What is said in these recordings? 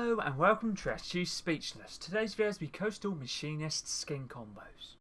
Hello and welcome to SG Speechless. Today's video will be Coastal Machinist skin combos.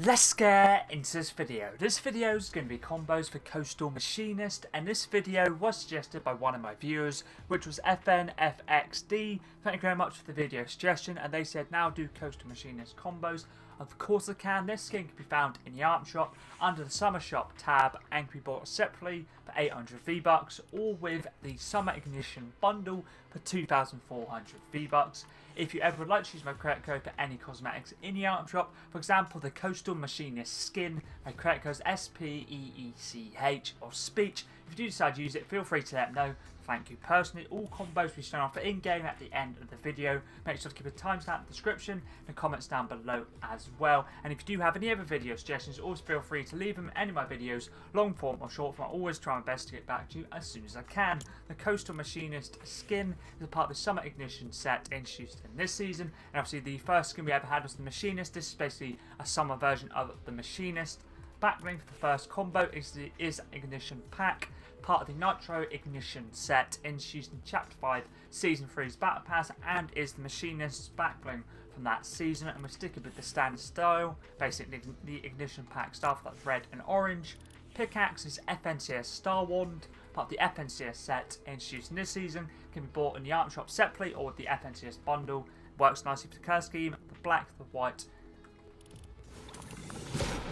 Let's get into this video. This video is going to be combos for Coastal Machinist, and this video was suggested by one of my viewers, which was FNFXD. Thank you very much for the video suggestion, and they said now do Coastal Machinist combos. Of course I can. This skin can be found in the item shop under the summer shop tab and can be bought separately for 800 V-Bucks or with the summer ignition bundle for 2,400 V-Bucks. If you ever would like to use my credit code for any cosmetics in the item shop, for example the Coastal Machinist skin, my credit code is SPEECH or Speech. If you do decide to use it, feel free to let me know. Thank you personally. All combos will be shown off in-game at the end of the video. Make sure to keep a timestamp in the description and the comments down below as well. And if you do have any other video suggestions, always feel free to leave them in any of my videos, long form or short form. I always try my best to get back to you as soon as I can. The Coastal Machinist skin is a part of the Summer Ignition set introduced in this season. And obviously the first skin we ever had was the Machinist. This is basically a summer version of the Machinist. Backbling for the first combo is the Ignition Pack, part of the Nitro Ignition set introduced in Chapter 5 Season 3's Battle Pass, and is the Machinist's backbling from that season. And we're sticking with the standard style, basically the Ignition Pack style, that's red and orange. Pickaxe is FNCS Star Wand, part of the FNCS set introduced in this season, can be bought in the item shop separately or with the FNCS bundle. Works nicely for the colour scheme, the black, the white.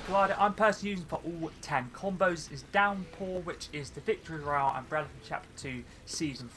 Glider I'm personally using for all 10 combos is Downpour, which is the Victory Royale umbrella from Chapter 2 Season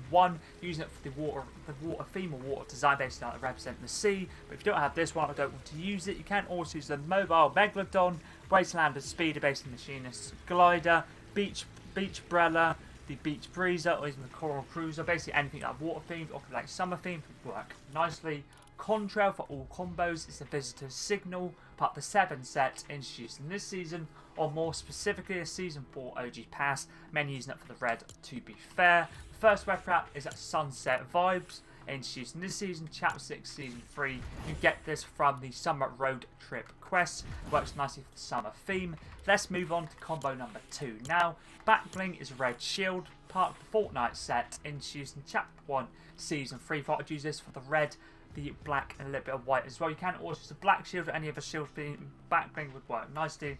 1, using it for the water theme or water design, basically like representing the sea. But if you don't have this one or don't want to use it, you can also use the Mobile Megalodon, Wasteland Speeder based on Machinist's Glider, Beach Brella, the Beach Breezer, or even the Coral Cruiser. Basically anything like water themed or like summer themed would work nicely. Contrail for all combos is the Visitor's Signal, part of the 7 set introduced in this season, or more specifically a Season 4 OG Pass, many using it for the red to be fair. The first web wrap is at Sunset Vibes, introduced in this season, Chapter 6 Season 3. You get this from the Summer Road Trip quest, works nicely for the summer theme. Let's move on to combo number 2 now. Backbling is Red Shield, part of the Fortnite set introduced in Chapter 1 Season 3. Thought I'd use this for the red, the black and a little bit of white as well. You can also use the black shield or any other shield being backbling would work nicely.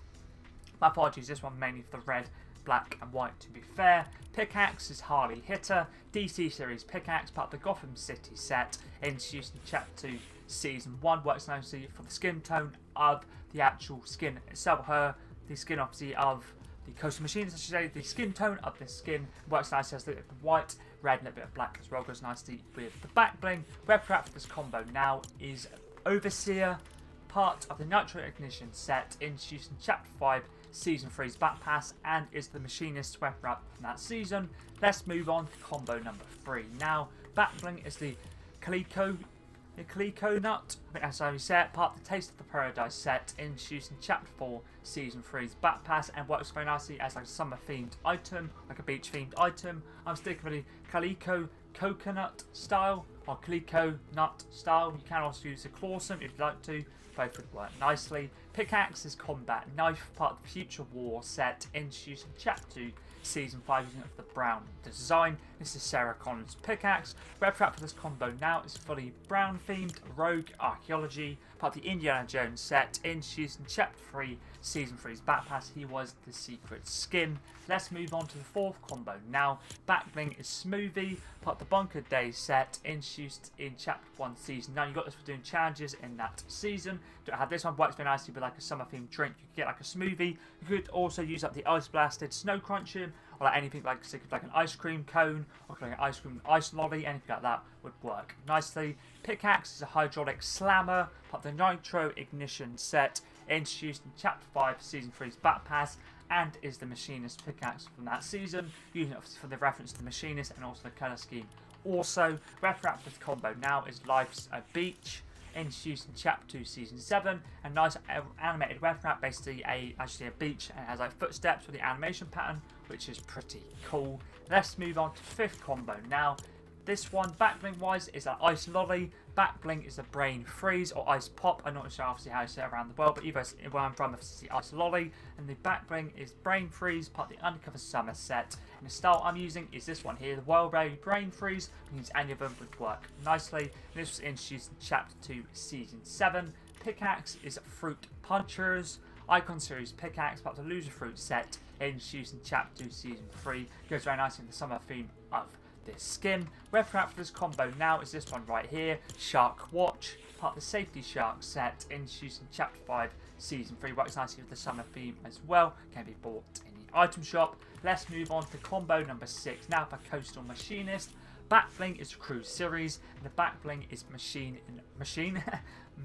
But I thought I'd use this one mainly for the red, black and white to be fair. Pickaxe is Harley Hitter, DC series pickaxe, part of the Gotham City set introduced in Chapter 2 Season 1. Works nicely for the skin tone of the actual skin itself. The skin obviously of the Coastal Machinist, I should say. The skin tone of this skin works nicely as a little bit of white, red and a bit of black as well, goes nicely with the backbling. Web wrap for this combo now is Overseer, part of the Nitro Ignition set introduced in Chapter 5 Season 3's Battle Pass, and is the Machinist's web wrap from that season. Let's move on to combo number 3 now. Backbling is the Calico Nut, I think that's how you say it, part of the Taste of the Paradise set introduced in Chapter 4 Season 3's Battle Pass, and works very nicely as like a summer themed item, like a beach themed item. I'm sticking with the Calico Coconut style or Calico Nut style. You can also use the Clawsome if you'd like to, both would work nicely. Pickaxe is Combat Knife, part of the Future War set introduced in Chapter 2 Season 5 using it for the brown design. This is Sarah Connor's pickaxe. Red wrap for this combo now is fully brown themed Rogue Archaeology, part of the Indiana Jones set introduced in Chapter 3 Season 3's Battle Pass. He was the secret skin. Let's move on to the 4th combo now. Backbling is Smoothie, part of the Bunker Days set introduced in Chapter 1 Season 9. You got this for doing challenges in that season. Don't have this one, works very nicely with like a summer themed drink. You could get like a smoothie. You could also use up the Ice Blasted Snow Crunching, or like anything like an ice cream cone or like an ice cream ice lolly, anything like that would work nicely. Pickaxe is a Hydraulic Slammer, part of the Nitro Ignition set introduced in Chapter 5 Season 3's Battle Pass, and is the Machinist pickaxe from that season, using it for the reference to the Machinist and also the colour scheme. Also, web wrap for this combo now is Life's a Beach, introduced in Chapter 2 Season 7, a nice animated web wrap, basically actually a beach, and it has like footsteps with the animation pattern, which is pretty cool. Let's move on to 5th combo now. this one, backbling wise, is an ice lolly. Backbling is a brain freeze or ice pop. I'm not sure obviously how you say it around the world, but either where I'm from, it's the ice lolly. And the backbling is brain freeze, part of the undercover summer set. And the style I'm using is this one here, the Wildberry Brain Freeze. Means any of them would work nicely. And this was introduced in Chapter 2, Season 7. Pickaxe is Fruit Punchers. Icon Series Pickaxe, part of the Loser Fruit set, introduced in Chapter 2, Season 3. Goes very nicely in the summer theme of this skin. Weapon wrap for this combo now is this one right here, Shark Watch, part of the Safety Shark set, introduced in Chapter 5, Season 3. Works nicely with the summer theme as well. Can be bought in the item shop. Let's move on to combo number 6 now for Coastal Machinist. Backbling is Cruise Series, and the backbling is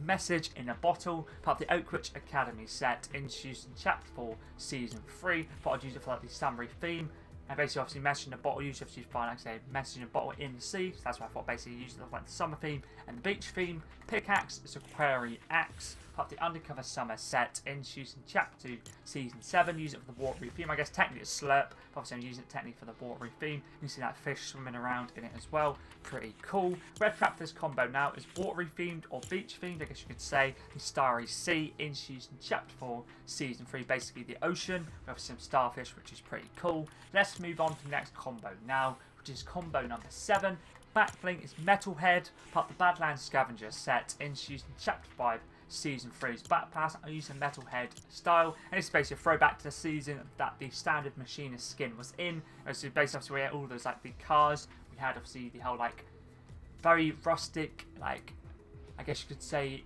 Message in a Bottle, part of the Oakwitch Academy set, introduced in Chapter 4, Season 3. Thought I'd use it for like the summary theme. And basically, obviously, message in a bottle, usually you find, like I say, message in a bottle in the sea. So that's why I thought basically using it like the summer theme and the beach theme. Pickaxe is a Quarry Axe, part of the Undercover Summer set, introduced in Chapter 2, Season 7. Use it for the watery theme. I guess technically it's Slurp, but obviously I'm using it technically for the watery theme. You can see that fish swimming around in it as well. Pretty cool. Red trap for this combo now is watery themed or beach themed, I guess you could say. The Starry Sea, introduced in Chapter 4, Season 3. Basically the ocean with some starfish, which is pretty cool. Let's move on to the next combo now, which is combo number 7. Backbling is Metalhead, part of the Badlands Scavenger set, introduced in Chapter 5, Season 3's Back Pass. I'm using Metalhead style, and it's basically a throwback to the season that the standard Machinist skin was in. It's basically obviously we had all those like big cars. We had obviously the whole like very rustic, like I guess you could say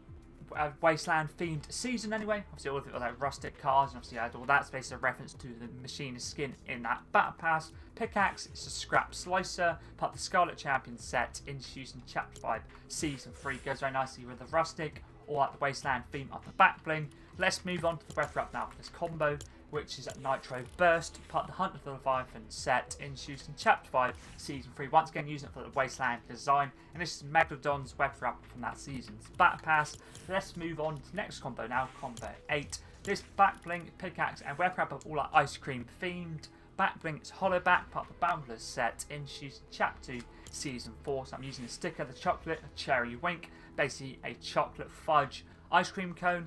wasteland themed season anyway. Obviously all of it was like rustic cars, and obviously I had all that space a reference to the Machinist skin in that Battle Pass. Pickaxe is a Scrap Slicer, part of the Scarlet Champion set, introduced in Chapter 5, Season 3. Goes very nicely with the rustic or like the wasteland theme of the backbling. Let's move on to the breath wrap now for this combo, which is at Nitro Burst, part of the Hunt of the Leviathan set, introduced in Chapter 5, Season 3. Once again, using it for the Wasteland design. And this is Megalodon's web wrap from that season's Battle Pass. Let's move on to the next combo now, combo 8. This backbling, pickaxe, and web wrap are all like ice cream themed. Backbling is Hollowback, part of the Boundless set, introduced in Chapter 2, Season 4. So I'm using a sticker, the chocolate, a cherry wink, basically a chocolate fudge ice cream cone.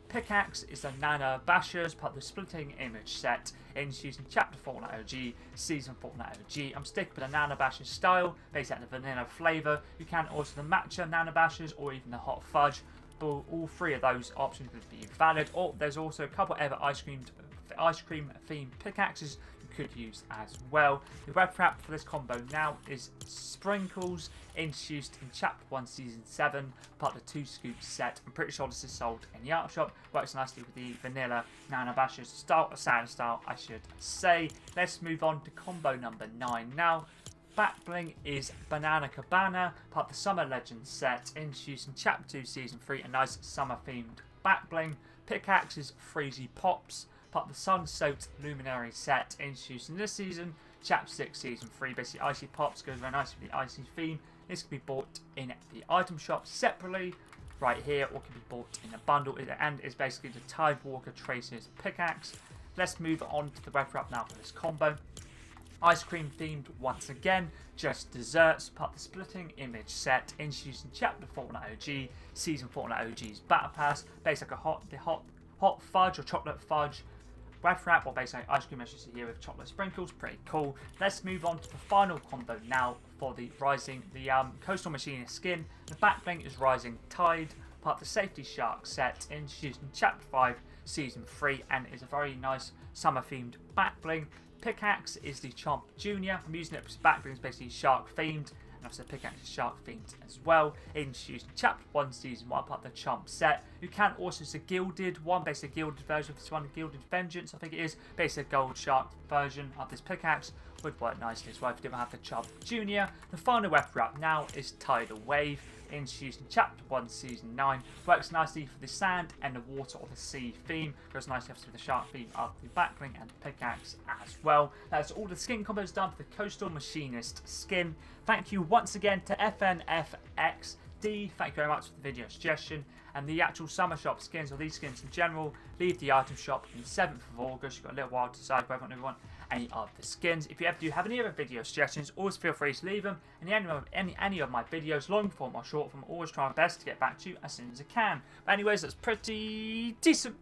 Pickaxe is the Nana Bashers, part of the Splitting Image set, introduced in Chapter Fortnite OG, Season Fortnite OG. I'm sticking with the Nana Bashers style, based on the vanilla flavour. You can also the matcha Nana Bashers or even the hot fudge. But all three of those options would be valid. Or there's also a couple other ice cream themed pickaxes you could use as well. The web wrap for this combo now is Sprinkles, introduced in Chapter 1, Season 7, part of the 2 Scoops set. I'm pretty sure this is sold in the art shop. Works nicely with the vanilla Nana Bashers style, or sound style, I should say. Let's move on to combo number 9 now. Backbling is Banana Cabana, part of the Summer Legends set, introduced in Chapter 2, Season 3. A nice summer themed backbling. Pickaxe is Freezy Pops, part of the Sun-Soaked Luminary set, introduced in this season, Chapter 6, Season 3. Basically, Icy Pops goes very nice with the icy theme. This can be bought in the item shop separately, right here, or can be bought in a bundle, and is basically the Tidewalker Traces pickaxe. Let's move on to the web wrap now for this combo. Ice cream themed once again, just desserts, part of the Splitting Image set, introduced in Chapter Fortnite OG, Season Fortnite OG's Battle Pass. Basically the hot fudge or chocolate fudge web wrap, or basically ice cream as you see here with chocolate sprinkles. Pretty cool. Let's move on to the final combo now for the Coastal Machinist skin. The backbling is Rising Tide, part of the Safety Shark set, introduced in Chapter 5, Season 3, and is a very nice summer themed backbling. Pickaxe is the Chomp Jr. I'm using it because backbling is basically shark themed, and also pickaxe is shark themed as well. Introduced in Chapter 1, Season 1, part of the Chomp set. You can also use a gilded one, basically a gilded version of this one, Gilded Vengeance, I think it is. Basically a gold shark version of this pickaxe would work nicely as well if you didn't have the Chomp Jr. The final web wrap now is Tidal Wave, introduced in Chapter 1, Season 9. Works nicely for the sand and the water or the sea theme. Goes nicely with the shark theme of the backbling and the pickaxe as well. That's all the skin combos done for the Coastal Machinist skin. Thank you once again to FNFX, D, thank you very much for the video suggestion. And the actual summer shop skins, or these skins in general, leave the item shop on the 7th of August. You've got a little while to decide whether or not you want any of the skins. If you ever do have any other video suggestions, always feel free to leave them. And any of my videos, long form or short form, always try my best to get back to you as soon as I can. But anyways, that's pretty decent.